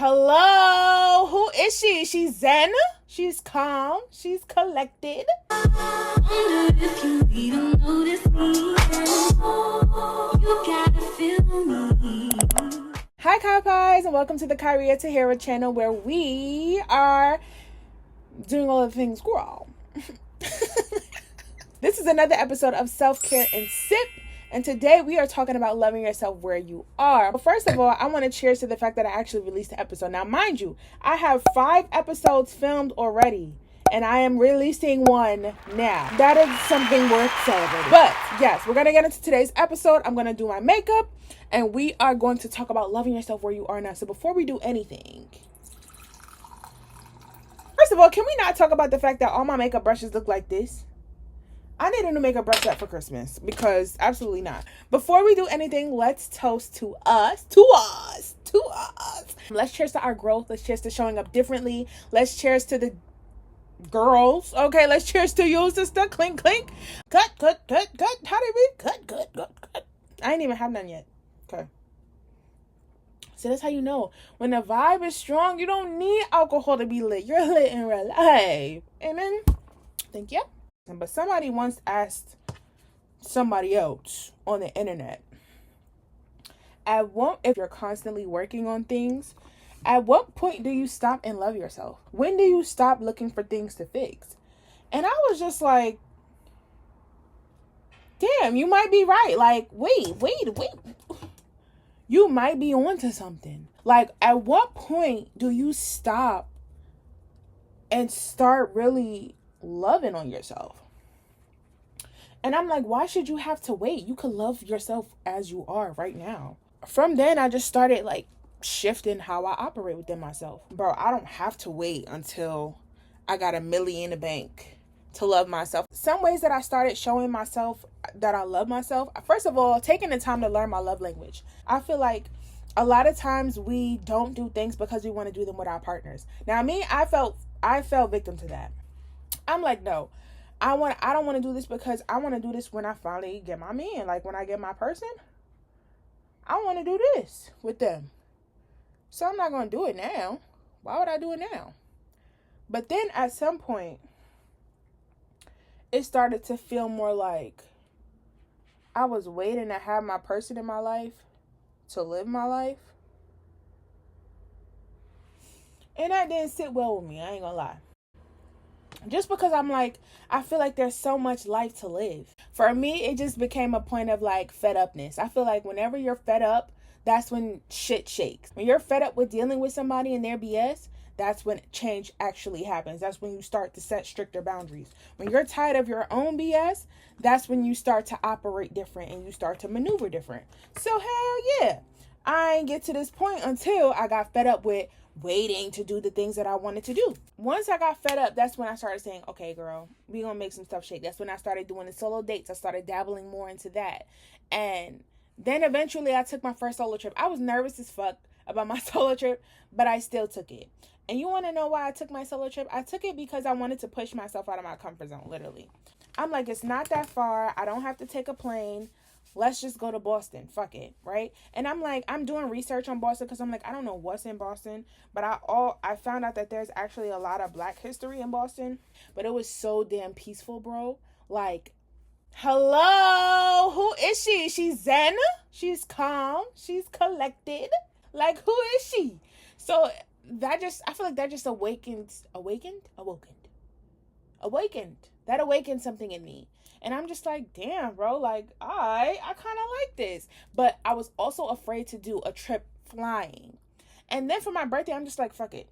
Hello, who is she? She's zen, she's calm, she's collected. Wonder if you even notice me. You gotta feel me. Hi, Kai-Pies, and welcome to the Khairiya Taahira channel, where we are doing all the things girl. This is another episode of Self-Care and Sip, and today we are talking about loving yourself where you are. But first of all, I want to cheers to the fact that I actually released the episode. Now, mind you, I have 5 episodes filmed already, and I am releasing one now. That is something worth celebrating. But yes, we're going to get into today's episode. I'm going to do my makeup, and we are going to talk about loving yourself where you are now. So before we do anything, first of all, can we not talk about the fact that all my makeup brushes look like this? I need a new makeup brush set for Christmas, because absolutely not. Before we do anything, let's toast to us. Let's cheers to our growth. Let's cheers to showing up differently. Let's cheers to the girls. Okay, let's cheers to you, sister. Clink, clink. Cut. How do we cut? I ain't even have none yet. Okay. So that's how you know. When the vibe is strong, you don't need alcohol to be lit. You're lit in real life. Amen. Thank you. But somebody once asked somebody else on the internet, if you're constantly working on things, at what point do you stop and love yourself? When do you stop looking for things to fix? And I was just like, damn, you might be right. Like, wait. You might be onto something. Like, at what point do you stop and start really loving on yourself? And I'm like, why should you have to wait? You could love yourself as you are right now. From then, I just started like shifting how I operate within myself. Bro, I don't have to wait until I got $1 million in the bank to love myself. Some ways that I started showing myself that I love myself. First of all, taking the time to learn my love language. I feel like a lot of times we don't do things because we want to do them with our partners. Now, me, I fell victim to that. I'm like, no, I don't want to do this because I want to do this when I finally get my man. Like, when I get my person, I want to do this with them. So I'm not going to do it now. Why would I do it now? But then at some point, it started to feel more like I was waiting to have my person in my life to live my life. And that didn't sit well with me. I ain't gonna lie. Just because I'm like, I feel like there's so much life to live. For me, it just became a point of like fed upness. I feel like whenever you're fed up, that's when shit shakes. When you're fed up with dealing with somebody and their BS, that's when change actually happens. That's when you start to set stricter boundaries. When you're tired of your own BS, that's when you start to operate different and you start to maneuver different. So hell yeah. I ain't get to this point until I got fed up with waiting to do the things that I wanted to do. Once I got fed up, that's when I started saying, okay, girl, we gonna make some stuff shake. That's when I started doing the solo dates. I started dabbling more into that. And then eventually I took my first solo trip. I was nervous as fuck about my solo trip, but I still took it. And you want to know why I took my solo trip? I took it because I wanted to push myself out of my comfort zone, literally. I'm like, it's not that far. I don't have to take a plane. Let's just go to Boston. Fuck it, right? And I'm like, I'm doing research on Boston because I'm like, I don't know what's in Boston, but I found out that there's actually a lot of Black history in Boston, but it was so damn peaceful, bro. Like, hello, who is she? She's zen, she's calm, she's collected. Like, who is she? So I feel like that just awakened. That awakened something in me. And I'm just like, damn, bro, like, I kind of like this. But I was also afraid to do a trip flying. And then for my birthday, I'm just like, fuck it.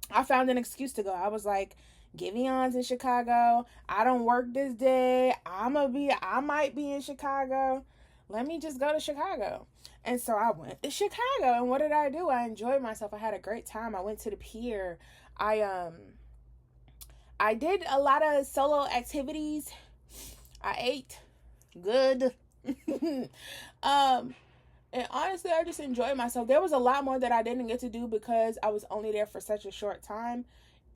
I found an excuse to go. I was like, Givion's in Chicago. I don't work this day. I might be in Chicago. Let me just go to Chicago. And so I went to Chicago. And what did I do? I enjoyed myself. I had a great time. I went to the pier. I did a lot of solo activities. I ate good. And honestly, I just enjoyed myself. There was a lot more that I didn't get to do because I was only there for such a short time.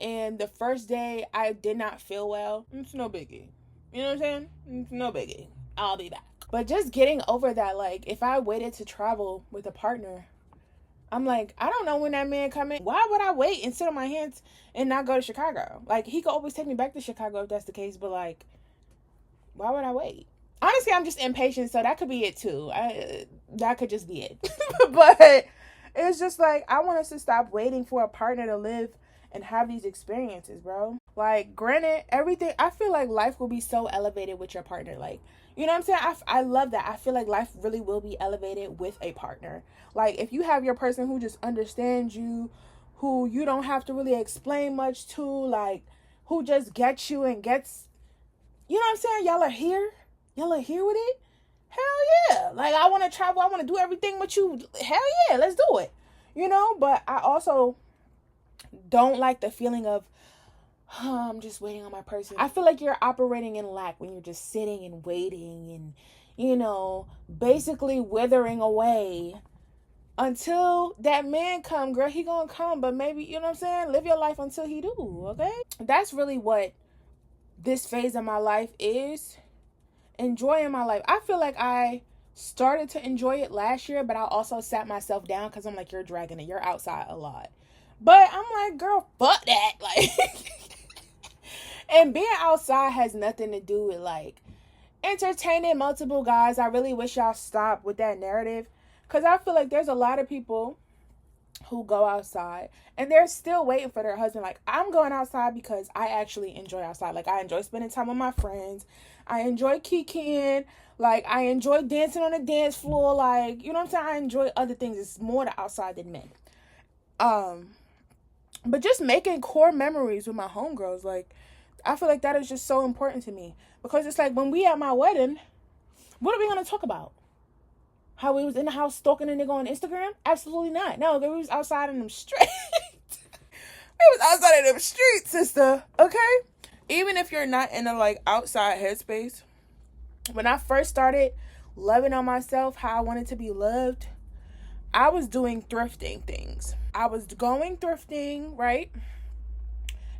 And the first day, I did not feel well. It's no biggie. You know what I'm saying? It's no biggie. I'll be back. But just getting over that, like, if I waited to travel with a partner, I'm like, I don't know when that man coming. Why would I wait and sit on my hands and not go to Chicago? Like, he could always take me back to Chicago if that's the case, but like, why would I wait? Honestly, I'm just impatient, so that could be it too. That could just be it. But it's just like, I want us to stop waiting for a partner to live and have these experiences, bro. Like, granted, everything, I feel like life will be so elevated with your partner. Like, you know what I'm saying? I love that. I feel like life really will be elevated with a partner. Like, if you have your person who just understands you, who you don't have to really explain much to, like, who just gets you and gets, you know what I'm saying? Y'all are here. Y'all are here with it. Hell yeah. Like, I want to travel. I want to do everything with you. Hell yeah. Let's do it. You know? But I also don't like the feeling of, I'm just waiting on my person. I feel like you're operating in lack when you're just sitting and waiting and, you know, basically withering away until that man come. Girl, he gonna come, but maybe, you know what I'm saying? Live your life until he do, okay? That's really what this phase of my life is. Enjoying my life. I feel like I started to enjoy it last year, but I also sat myself down because I'm like, you're dragging it. You're outside a lot. But I'm like, girl, fuck that. Like, and being outside has nothing to do with like entertaining multiple guys. I really wish y'all stop with that narrative, because I feel like there's a lot of people who go outside and they're still waiting for their husband. Like, I'm going outside because I actually enjoy outside. Like, I enjoy spending time with my friends. I enjoy kikiing. Like, I enjoy dancing on the dance floor. Like, you know what I'm saying? I enjoy other things. It's more the outside than men. But just making core memories with my homegirls, like, I feel like that is just so important to me. Because it's like, when we at my wedding, what are we going to talk about? How we was in the house stalking a nigga on Instagram? Absolutely not. No, we was outside in them streets. We was outside in them streets, sister. Okay? Even if you're not in a, like, outside headspace, when I first started loving on myself, how I wanted to be loved, I was doing thrifting things. I was going thrifting, right?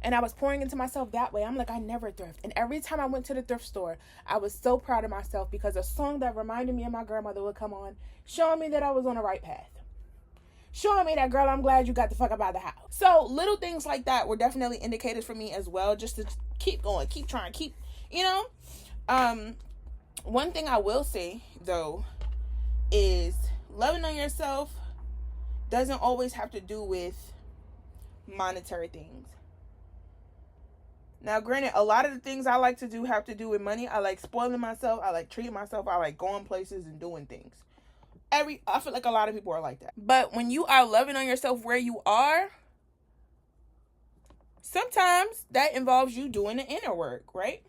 And I was pouring into myself that way. I'm like, I never thrift. And every time I went to the thrift store, I was so proud of myself because a song that reminded me of my grandmother would come on, showing me that I was on the right path. Showing me that, girl, I'm glad you got the fuck up out of the house. So little things like that were definitely indicators for me as well, just to keep going, keep trying, keep, you know. One thing I will say, though, is loving on yourself doesn't always have to do with monetary things. Now, granted, a lot of the things I like to do have to do with money. I like spoiling myself. I like treating myself. I like going places and doing things. I feel like a lot of people are like that. But when you are loving on yourself where you are, sometimes that involves you doing the inner work, right?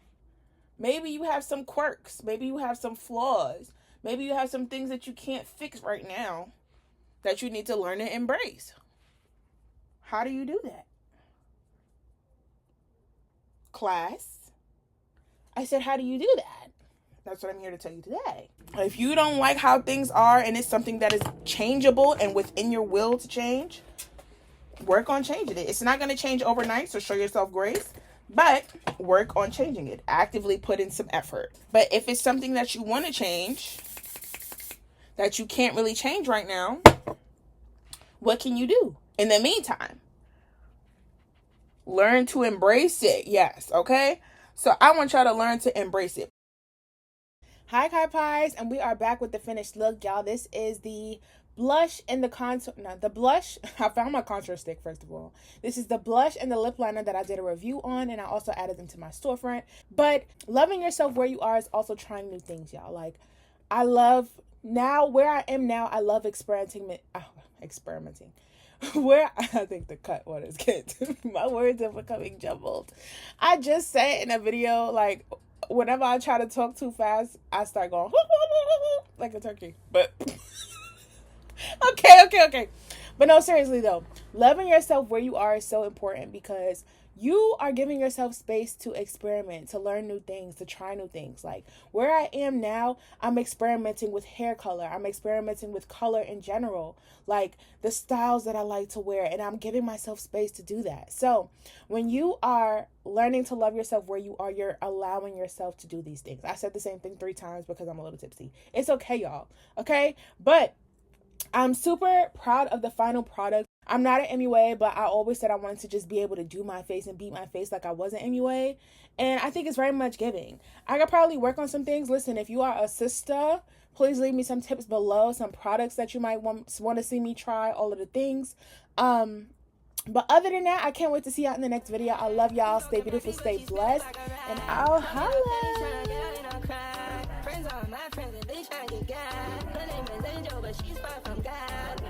Maybe you have some quirks. Maybe you have some flaws. Maybe you have some things that you can't fix right now that you need to learn to embrace. How do you do that? Class. I said, how do you do that? That's what I'm here to tell you today. If you don't like how things are and it's something that is changeable and within your will to change, work on changing it. It's not going to change overnight, so show yourself grace, but work on changing it. Actively put in some effort. But if it's something that you want to change, that you can't really change right now, what can you do in the meantime? Learn to embrace it. Yes, okay? So I want y'all to learn to embrace it. Hi, Kai Pies, and we are back with the finished look, y'all. This is the blush and the contour. No, the blush. I found my contour stick, first of all. This is the blush and the lip liner that I did a review on, and I also added them to my storefront. But loving yourself where you are is also trying new things, y'all. Like, I love, now, where I am now, I love experimenting. Where I think the cut waters get to me. My words are becoming jumbled. I just said in a video, like, whenever I try to talk too fast, I start going like a turkey. But okay. But no, seriously though, loving yourself where you are is so important because you are giving yourself space to experiment, to learn new things, to try new things. Like, where I am now, I'm experimenting with hair color. I'm experimenting with color in general, like the styles that I like to wear, and I'm giving myself space to do that. So when you are learning to love yourself where you are, you're allowing yourself to do these things. I said the same thing 3 times because I'm a little tipsy. It's okay, y'all. Okay? But I'm super proud of the final product. I'm not an MUA, but I always said I wanted to just be able to do my face and beat my face like I was an MUA. And I think it's very much giving. I could probably work on some things. Listen, if you are a sister, please leave me some tips below, some products that you might want to see me try, all of the things. But other than that, I can't wait to see y'all in the next video. I love y'all. Stay beautiful, stay blessed, and I'll holla. Friends are my friends and they try to get God. Her name is Angel, but she's far from God.